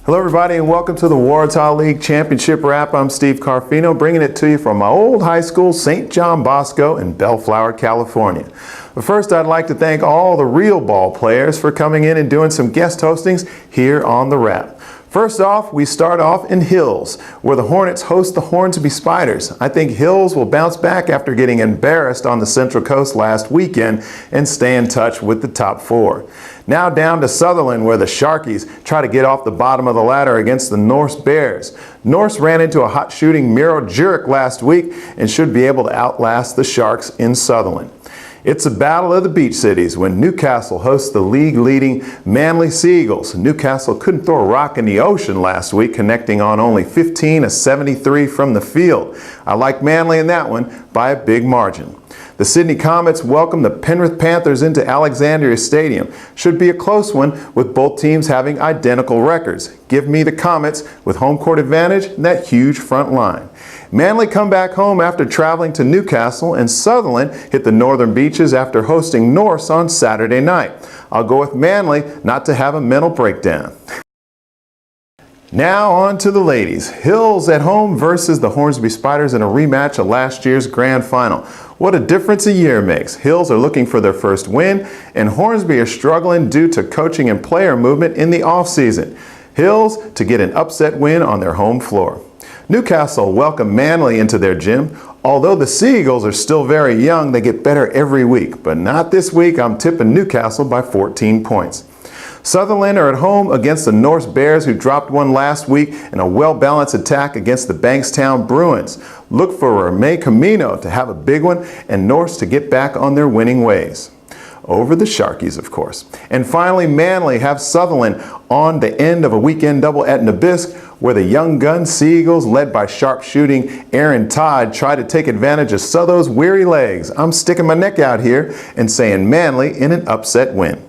Hello everybody and welcome to the Waratah League Championship Wrap. I'm Steve Carfino, bringing it to you from my old high school, St. John Bosco in Bellflower, California. But first, I'd like to thank all the real ball players for coming in and doing some guest hostings here on the Wrap. First off, we start off in Hills, where the Hornets host the Hornsby Spiders. I think Hills will bounce back after getting embarrassed on the Central Coast last weekend and stay in touch with the top four. Now down to Sutherland, where the Sharkies try to get off the bottom of the ladder against the Norse Bears. Norse ran into a hot shooting Miro Jurek last week and should be able to outlast the Sharks in Sutherland. It's a battle of the beach cities when Newcastle hosts the league-leading Manly Seagulls. Newcastle couldn't throw a rock in the ocean last week, connecting on only 15 of 73 from the field. I like Manly in that one by a big margin. The Sydney Comets welcome the Penrith Panthers into Alexandria Stadium. Should be a close one with both teams having identical records. Give me the Comets with home court advantage and that huge front line. Manly come back home after traveling to Newcastle, and Sutherland hit the northern beaches after hosting Norse on Saturday night. I'll go with Manly not to have a mental breakdown. Now on to the ladies. Hills at home versus the Hornsby Spiders in a rematch of last year's grand final. What a difference a year makes. Hills are looking for their first win, and Hornsby are struggling due to coaching and player movement in the offseason. Hills to get an upset win on their home floor. Newcastle welcome Manly into their gym. Although the Seagulls are still very young, they get better every week. But not this week. I'm tipping Newcastle by 14 points. Sutherland are at home against the Norse Bears, who dropped one last week in a well-balanced attack against the Bankstown Bruins. Look for Reme Camino to have a big one and Norse to get back on their winning ways. Over the Sharkies, of course. And finally, Manly have Sutherland on the end of a weekend double at Nabisc, where the young gun Seagulls, led by sharp-shooting Aaron Todd, try to take advantage of Southo's weary legs. I'm sticking my neck out here and saying Manly in an upset win.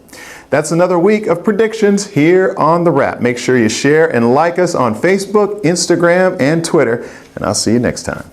That's another week of predictions here on The Wrap. Make sure you share and like us on Facebook, Instagram, and Twitter, and I'll see you next time.